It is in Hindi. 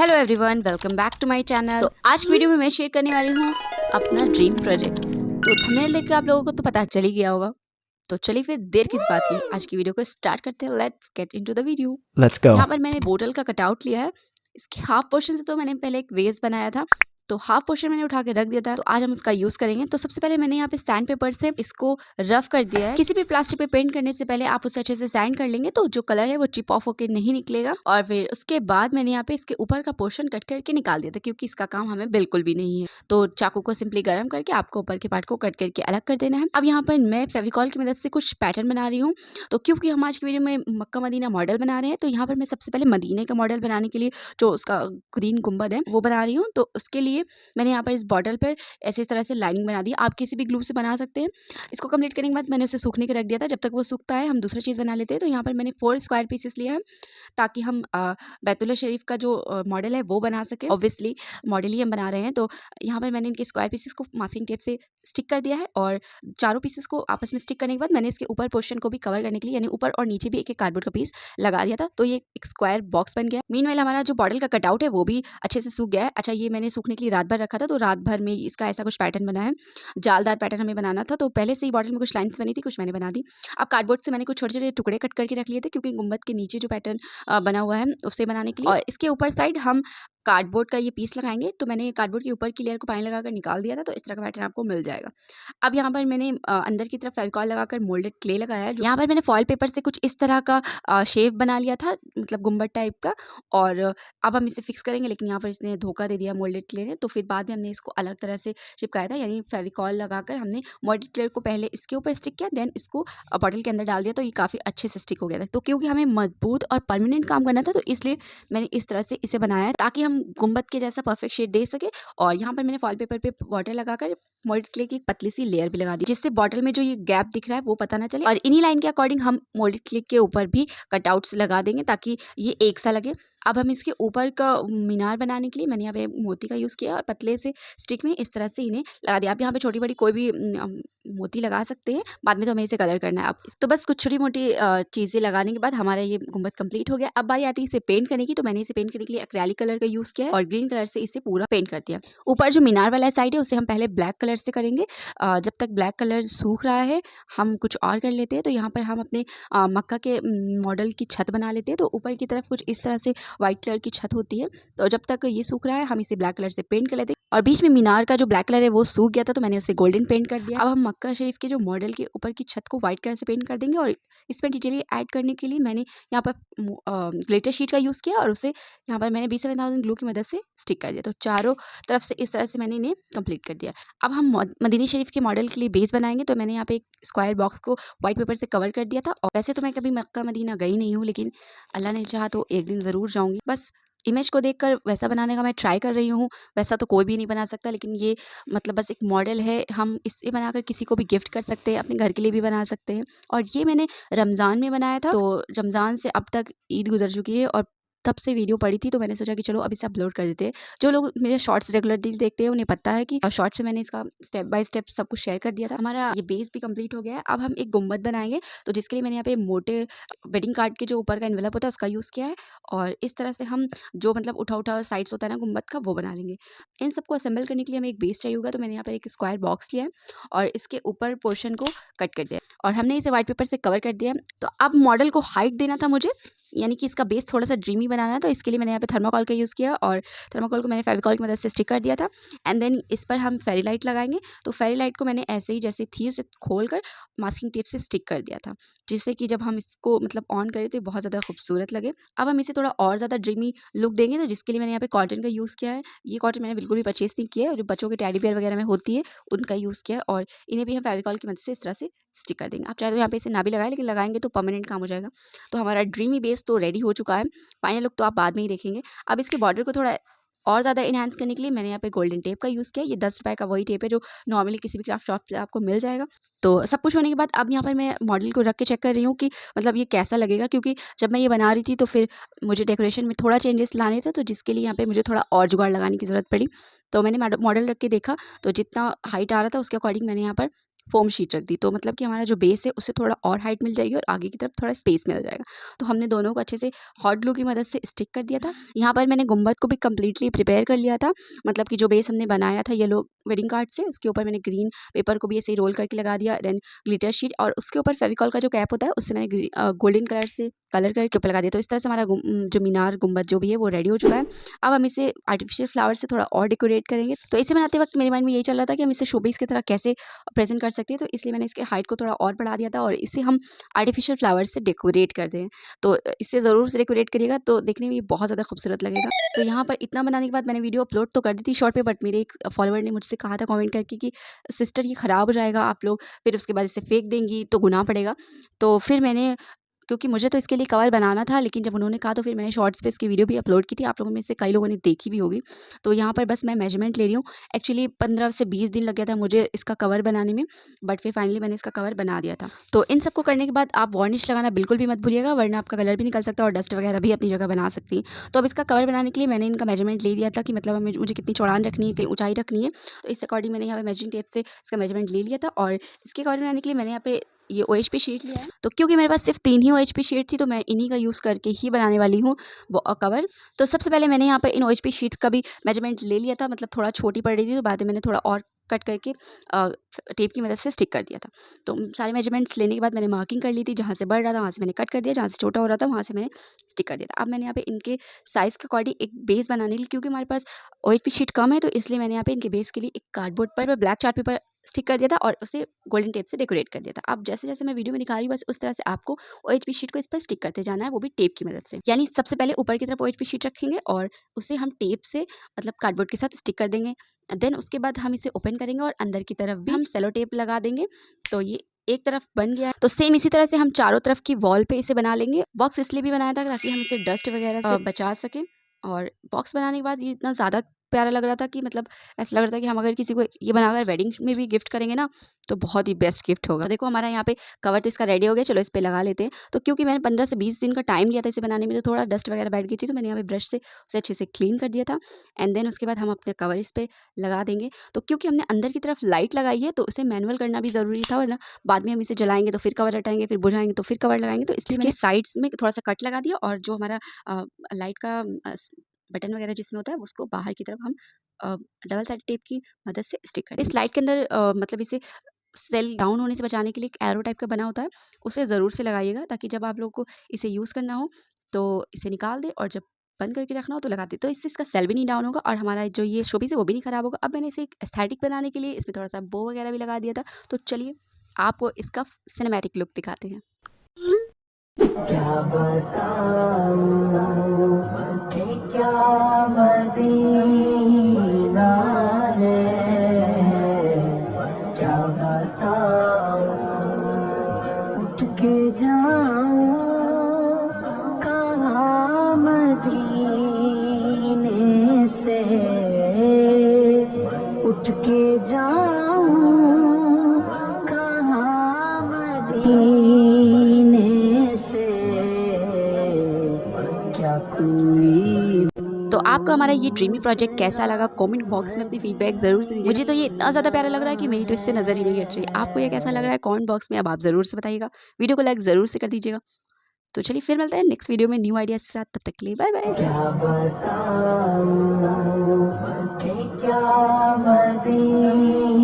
Hello everyone, welcome back to my channel. तो आज की वीडियो में मैं शेयर करने वाली हूँ अपना ड्रीम प्रोजेक्ट। तो थंबनेल देख के आप लोगों को तो पता चल ही गया होगा। तो चलिए फिर देर किस बात की, आज की वीडियो को स्टार्ट करते हैं। Let's get into the video. Let's go. यहाँ पर मैंने बोतल का कटआउट लिया है। इसके हाफ पोर्शन से तो मैंने पहले एक वेस बनाया था, तो हाफ पोर्शन मैंने उठा के रख दिया था। तो आज हम उसका यूज करेंगे। तो सबसे पहले मैंने यहाँ पे सैंड पेपर से इसको रफ कर दिया है। किसी भी प्लास्टिक पे पेंट करने से पहले आप उसे अच्छे से सैंड कर लेंगे तो जो कलर है वो चिप ऑफ होकर नहीं निकलेगा। और फिर उसके बाद मैंने यहाँ पे इसके ऊपर का पोर्शन कट करके निकाल दिया था, क्योंकि इसका काम हमें बिल्कुल भी नहीं है। तो चाकू को सिंपली गर्म करके आपको ऊपर के पार्ट को कट करके अलग कर देना है। अब यहाँ पर मैं फेविकॉल की मदद से कुछ पैटर्न बना रही हूँ। तो क्योंकि हम आज की वीडियो में मक्का मदीना मॉडल बना रहे हैं, तो यहाँ पर मैं सबसे पहले मदीने का मॉडल बनाने के लिए जो उसका ग्रीन गुंबद है वो बना रही हूँ। तो उसके लिए मैंने यहाँ पर इस बॉटल पर ऐसे इस तरह से लाइनिंग बना दी। आप किसी भी ग्लू से बना सकते हैं। इसको कंप्लीट करने के बाद मैंने उसे सूखने के रख दिया था। जब तक वो सूखता है हम दूसरा चीज़ बना लेते हैं। तो यहाँ पर मैंने 4 स्क्वायर पीसेस लिया है ताकि हम बैतुल्ला शरीफ का जो मॉडल है वो बना सके। ऑब्वियसली मॉडल ही हम बना रहे हैं। तो यहाँ पर मैंने इनके स्क्वायर पीसेस को मास्किंग टेप से स्टिक कर दिया है और चारों पीसेस को आपस में स्टिक करने के बाद मैंने इसके ऊपर पोर्शन को भी कवर करने के लिए यानी ऊपर और नीचे भी एक एक कार्डबोर्ड का पीस लगा दिया था। तो ये एक स्क्वायर बॉक्स बन गया। मीनवाइल हमारा जो बॉटल का कटआउट है वो भी अच्छे से सूख गया है। अच्छा, ये मैंने सूखने के लिए रात भर रखा था, तो रात भर में इसका ऐसा कुछ पैटर्न बना है। जालदार पैटर्न हमें बनाना था, तो पहले से ही बॉटल में कुछ लाइन्स बनी थी, कुछ मैंने बना दी। अब कार्डबोर्ड से मैंने कुछ छोटे छोटे टुकड़े कट करके रख लिए थे, क्योंकि गुंबद के नीचे जो पैटर्न बना हुआ है उसे बनाने के लिए। और इसके ऊपर साइड हम कार्डबोर्ड का ये पीस लगाएंगे। तो मैंने कार्डबोर्ड के ऊपर की लेयर को पानी लगाकर निकाल दिया था, तो इस तरह का पैटर्न आपको मिल जाएगा। अब यहाँ पर मैंने अंदर की तरफ फेविकॉल लगाकर मोल्डेड क्ले लगाया है। यहाँ पर मैंने फॉइल पेपर से कुछ इस तरह का शेप बना लिया था, मतलब गुंबद टाइप का। और अब हम इसे फिक्स करेंगे, लेकिन यहाँ पर इसने धोखा दे दिया मोल्डेड क्ले ने। तो फिर बाद में हमने इसको अलग तरह से चिपकाया था, यानी फेविकॉल लगाकर हमने मोल्डेड क्ले को पहले इसके ऊपर स्टिक किया, देन इसको बॉटल के अंदर डाल दिया। तो ये काफ़ी अच्छे से स्टिक हो गया था। तो क्योंकि हमें मजबूत और परमानेंट काम करना था, तो इसलिए मैंने इस तरह से इसे बनाया ताकि हम गुंबद के जैसा परफेक्ट शेड दे सके। और यहाँ पर मैंने फॉइल पेपर पे वाटर लगाकर मोल्डेड क्ले की एक पतली सी लेयर भी लगा दी, जिससे बॉटल में जो ये गैप दिख रहा है वो पता ना चले। और इन्हीं लाइन के अकॉर्डिंग हम मोल्डेड क्ले के ऊपर भी कटआउट्स लगा देंगे ताकि ये एक सा लगे। अब हम इसके ऊपर का मीनार बनाने के लिए मैंने यहाँ पे मोती का यूज़ किया और पतले से स्टिक में इस तरह से इन्हें लगा दिया। आप यहाँ पे छोटी बड़ी कोई भी मोती लगा सकते हैं, बाद में तो हमें इसे कलर करना है। अब तो बस कुछ छोटी मोटी चीज़ें लगाने के बाद हमारा ये गुंबद कंप्लीट हो गया। अब बारी आती है इसे पेंट करने की। तो मैंने इसे पेंट करने के लिए एक्रेलिक कलर का यूज़ किया है और ग्रीन कलर से इसे पूरा पेंट कर दिया। ऊपर जो मीनार वाला साइड है उसे हम पहले ब्लैक कलर से करेंगे। जब तक ब्लैक कलर सूख रहा है हम कुछ और कर लेते हैं। तो यहाँ पर हम अपने मक्का के मॉडल की छत बना लेते हैं। तो ऊपर की तरफ कुछ इस तरह से वाइट कलर की छत होती है। तो जब तक ये सूख रहा है हम इसे ब्लैक कलर से पेंट कर लेते हैं। और बीच में मीनार का जो ब्लैक कलर है वो सूख गया था, तो मैंने उसे गोल्डन पेंट कर दिया। अब हम मक्का शरीफ के जो मॉडल के ऊपर की छत को व्हाइट कलर से पेंट कर देंगे। और इसमें डिटेल ऐड करने के लिए मैंने यहाँ पर ग्लिटर शीट का यूज़ किया और उसे यहाँ पर मैंने B7000 ग्लू की मदद से स्टिक कर दिया। तो चारों तरफ से इस तरह से मैंने इन्हें कंप्लीट कर दिया। अब हम मदीने शरीफ के मॉडल के लिए बेस बनाएंगे। तो मैंने यहाँ पे एक स्क्वायर बॉक्स को व्हाइट पेपर से कवर कर दिया था। और वैसे तो मैं कभी मक्का मदीना गई नहीं हूँ, लेकिन अल्लाह ने चाहा तो एक दिन ज़रूर जाऊँगी। बस इमेज को देखकर वैसा बनाने का मैं ट्राई कर रही हूँ। वैसा तो कोई भी नहीं बना सकता, लेकिन ये मतलब बस एक मॉडल है। हम इससे बनाकर किसी को भी गिफ्ट कर सकते हैं, अपने घर के लिए भी बना सकते हैं। और ये मैंने रमज़ान में बनाया था। तो रमज़ान से अब तक ईद गुजर चुकी है और तब से वीडियो पड़ी थी, तो मैंने सोचा कि चलो अब इसे अपलोड कर देते हैं। जो लोग मेरे शॉर्ट्स रेगुलरली देखते हैं उन्हें पता है कि शॉर्ट्स में मैंने इसका स्टेप बाय स्टेप सब कुछ शेयर कर दिया था। हमारा ये बेस भी कंप्लीट हो गया है। अब हम एक गुंबद बनाएंगे। तो जिसके लिए मैंने यहाँ पे मोटे वेडिंग कार्ड के जो ऊपर का एनवेलप होता है उसका यूज़ किया है। और इस तरह से हम जो मतलब उठा साइड्स होता है ना गुंबद का, वो बना लेंगे। इन सबको असेंबल करने के लिए हमें एक बेस चाहिए होगा। तो मैंने यहाँ पर एक स्क्वायर बॉक्स लिया है और इसके ऊपर पोर्शन को कट कर दिया और हमने इसे व्हाइट पेपर से कवर कर दिया। तो अब मॉडल को हाइट देना था मुझे, यानी कि इसका बेस थोड़ा सा ड्रीमी बनाना है। तो इसके लिए मैंने यहाँ पे थर्माकोल का यूज़ किया और थर्माकोल को मैंने फेविकॉल की मदद से स्टिक कर दिया था। एंड देन इस पर हम फेरी लाइट लगाएंगे। तो फेरी लाइट को मैंने ऐसे ही जैसे थी उसे खोल कर मास्किंग टेप से स्टिक कर दिया था, जिससे कि जब हम इसको मतलब ऑन करें तो बहुत ज़्यादा खूबसूरत लगे। अब हम इसे थोड़ा और ज़्यादा ड्रीमी लुक देंगे। तो जिसके लिए मैंने यहाँ पे कॉटन का यूज़ किया है। ये कॉटन मैंने बिल्कुल भी परचेस नहीं किया है, जो बच्चों के टेडी बियर वगैरह में होती है उनका यूज़ किया है। और इन्हें भी हम फेविकॉल की मदद से इस तरह से स्टिक कर देंगे। आप चाहे तो यहाँ पे इसे ना भी लगाएं, लेकिन लगाएंगे तो परमानेंट काम हो जाएगा। तो हमारा ड्रीमी बेस तो रेडी हो चुका है। फाइनल लुक तो आप बाद में ही देखेंगे। अब इसके बॉर्डर को थोड़ा और ज़्यादा इन्हांस करने के लिए मैंने यहाँ पे गोल्डन टेप का यूज़ किया। ये 10 रुपये का वही टेप है जो नॉर्मली किसी भी क्राफ्ट शॉप से आपको मिल जाएगा। तो सब कुछ होने के बाद अब यहाँ पर मैं मॉडल को रख के चेक कर रही हूँ कि मतलब ये कैसा लगेगा, क्योंकि जब मैं ये बना रही थी तो फिर मुझे डेकोरेशन में थोड़ा चेंजेस लाने थे। तो जिसके लिए यहाँ पे मुझे थोड़ा और जुगाड़ लगाने की ज़रूरत पड़ी। तो मैंने मॉडल रख के देखा, तो जितना हाइट आ रहा था उसके अकॉर्डिंग मैंने यहाँ पर फोम शीट रख दी, तो मतलब कि हमारा जो बेस है उससे थोड़ा और हाइट मिल जाएगी और आगे की तरफ थोड़ा स्पेस मिल जाएगा। तो हमने दोनों को अच्छे से हॉट ग्लू की मदद से स्टिक कर दिया था। यहाँ पर मैंने गुम्बद को भी कम्प्लीटली प्रिपेयर कर लिया था, मतलब कि जो बेस हमने बनाया था येलो वेडिंग कार्ड से, उसके ऊपर मैंने ग्रीन पेपर को भी ऐसे ही रोल करके लगा दिया, देन ग्लिटर शीट और उसके ऊपर फेविकॉल का जो कैप होता है उससे मैंने गोल्डन कलर से कलर करके ऊपर लगा दिया। तो इस तरह से हमारा जो मीनार गुम्बद जो भी है वो रेडी हो चुका है। अब हम इसे आर्टिफिशियल फ्लावर से थोड़ा और डेकोरेट करेंगे। तो इसे बनाते वक्त मेरे माइंड में यही चल रहा था कि हम इसे शोपीस की तरह कैसे प्रेजेंट कर सकते हैं, तो इसलिए मैंने इसके हाइट को थोड़ा और बढ़ा दिया था और इसे हम आर्टिफिशियल फ्लावर से डेकोरेट कर दें। तो इससे ज़रूर से डेकोरेट करिएगा, तो देखने में ये बहुत ज़्यादा खूबसूरत लगेगा। तो यहाँ पर इतना बनाने के बाद मैंने वीडियो अपलोड तो कर दी थी शॉर्ट पे, बट मेरे एक फॉलोअर ने मुझसे कहा था कमेंट करके कि सिस्टर ये ख़राब हो जाएगा, आप लोग फिर उसके बाद इसे फेंक देंगी तो गुनाह पड़ेगा। तो फिर मैंने, क्योंकि मुझे तो इसके लिए कवर बनाना था, लेकिन जब उन्होंने कहा तो फिर मैंने शॉर्ट्स पे इसकी वीडियो भी अपलोड की थी। आप लोगों में से कई लोगों ने देखी भी होगी। तो यहाँ पर बस मैं मेजरमेंट ले रही हूँ। एक्चुअली 15 से 20 दिन लग गया था मुझे इसका कवर बनाने में, बट फिर फाइनली मैंने इसका कवर बना दिया था। तो इन सबको करने के बाद आप वार्निश लगाना बिल्कुल भी मत भूलिएगा, वरना आपका कलर भी निकल सकता है और डस्ट वगैरह भी अपनी जगह बना सकती है। तो अब इसका कवर बनाने के लिए मैंने इनका मेजरमेंट ले लिया था कि मतलब मुझे कितनी चौड़ान रखनी है, कितनी ऊंचाई रखनी है। तो इस अकॉर्डिंग मैंने यहाँ पे मेजरिंग टेप से इसका मेजरमेंट ले लिया था और इसके कवर बनाने के लिए मैंने यहाँ पे ये OHP शीट लिया है। तो क्योंकि मेरे पास सिर्फ 3 ही OHP शीट थी, तो मैं इन्हीं का यूज़ करके ही बनाने वाली हूँ वो कवर। तो सबसे पहले मैंने यहाँ पर इन OHP शीट्स का भी मेजरमेंट ले लिया था, मतलब थोड़ा छोटी पड़ रही थी, तो बाद में मैंने थोड़ा और कट करके टेप की मदद से स्टिक कर दिया था। तो सारे मेजरमेंट्स लेने के बाद मैंने मार्किंग कर ली थी, जहाँ से बढ़ रहा था वहाँ से मैंने कट कर दिया, जहाँ से छोटा हो रहा था वहाँ से मैंने स्टिक कर दिया था। अब मैंने यहाँ पे इनके साइज़ के अकॉर्डिंग एक बेस बनाने के लिए, क्योंकि हमारे पास OHP शीट कम है, तो इसलिए मैंने यहाँ पे इनके बेस के लिए एक कार्डबोर्ड पर ब्लैक चार्ट पेपर स्टिक कर दिया था और उसे गोल्डन टेप से डेकोरेट कर दिया था। अब जैसे-जैसे मैं वीडियो में दिखा रही हूँ, बस उस तरह से आपको OHP शीट को इस पर स्टिक करते जाना है, वो भी टेप की मदद से। यानी सबसे पहले ऊपर की तरफ OHP शीट रखेंगे और उसे हम टेप से मतलब कार्डबोर्ड के साथ स्टिक कर देंगे। देन उसके बाद हम इसे ओपन करेंगे और अंदर की तरफ भी हम सेलो टेप लगा देंगे। तो ये एक तरफ बन गया है। तो सेम इसी तरह से हम चारों तरफ की वॉल पे इसे बना लेंगे। बॉक्स इसलिए भी बनाया था ताकि हम इसे डस्ट वगैरह से बचा सकें। और बॉक्स बनाने के बाद ये इतना ज़्यादा प्यारा लग रहा था कि मतलब ऐसा लग रहा था कि हम अगर किसी को ये बनाकर वेडिंग में भी गिफ्ट करेंगे ना, तो बहुत ही बेस्ट गिफ्ट होगा। तो देखो हमारा यहाँ पे कवर तो इसका रेडी हो गया, चलो इस पे लगा लेते हैं। तो क्योंकि मैंने 15 से 20 दिन का टाइम लिया था इसे बनाने में, तो थोड़ा डस्ट वगैरह बैठ गई थी, तो मैंने यहाँ पे ब्रश से उसे अच्छे से क्लीन कर दिया था। एंड देन उसके बाद हम अपने कवर इस पे लगा देंगे। तो क्योंकि हमने अंदर की तरफ लाइट लगाई है, तो उसे मैनुअल करना भी ज़रूरी था, वरना बाद में हम इसे जलाएंगे तो फिर कवर हटाएंगे, फिर बुझाएंगे तो फिर कवर लगाएंगे। तो इसलिए मैंने साइड्स में थोड़ा सा कट लगा दिया और जो हमारा लाइट का बटन वगैरह जिसमें होता है उसको बाहर की तरफ हम डबल साइड टेप की मदद से स्टिक करें। इस लाइट के अंदर मतलब इसे सेल डाउन होने से बचाने के लिए एक एरो टाइप का बना होता है, उसे ज़रूर से लगाइएगा, ताकि जब आप लोगों को इसे यूज़ करना हो तो इसे निकाल दें और जब बंद करके रखना हो तो लगा दें। तो इससे इसका सेल भी नहीं डाउन होगा और हमारा जो ये शोपीस है वो भी नहीं ख़राब होगा। अब मैंने इसे एक एस्थेटिक बनाने के लिए इसमें थोड़ा सा बो वगैरह भी लगा दिया था। तो चलिए आपको इसका सिनेमैटिक लुक दिखाते हैं। क्या बताऊं कि क्या मदीना है, क्या बताऊं उठ के जाऊं कहाँ मदीने से, उठ के जाऊं कहाँ मदीने से, क्या कोई। तो आपको हमारा ये ड्रीमी प्रोजेक्ट कैसा लगा, कमेंट बॉक्स में अपनी फीडबैक ज़रूर से दीजिए। मुझे तो ये इतना ज़्यादा प्यारा लग रहा है कि मेरी तो इससे नज़र ही नहीं हट रही। आपको ये कैसा लग रहा है कमेंट बॉक्स में अब आप ज़रूर से बताइएगा। वीडियो को लाइक ज़रूर से कर दीजिएगा। तो चलिए फिर मिलते हैं नेक्स्ट वीडियो में न्यू आइडियाज़ के साथ। तब तक के लिए बाय बाय। क्या बताऊं कि क्या मदीना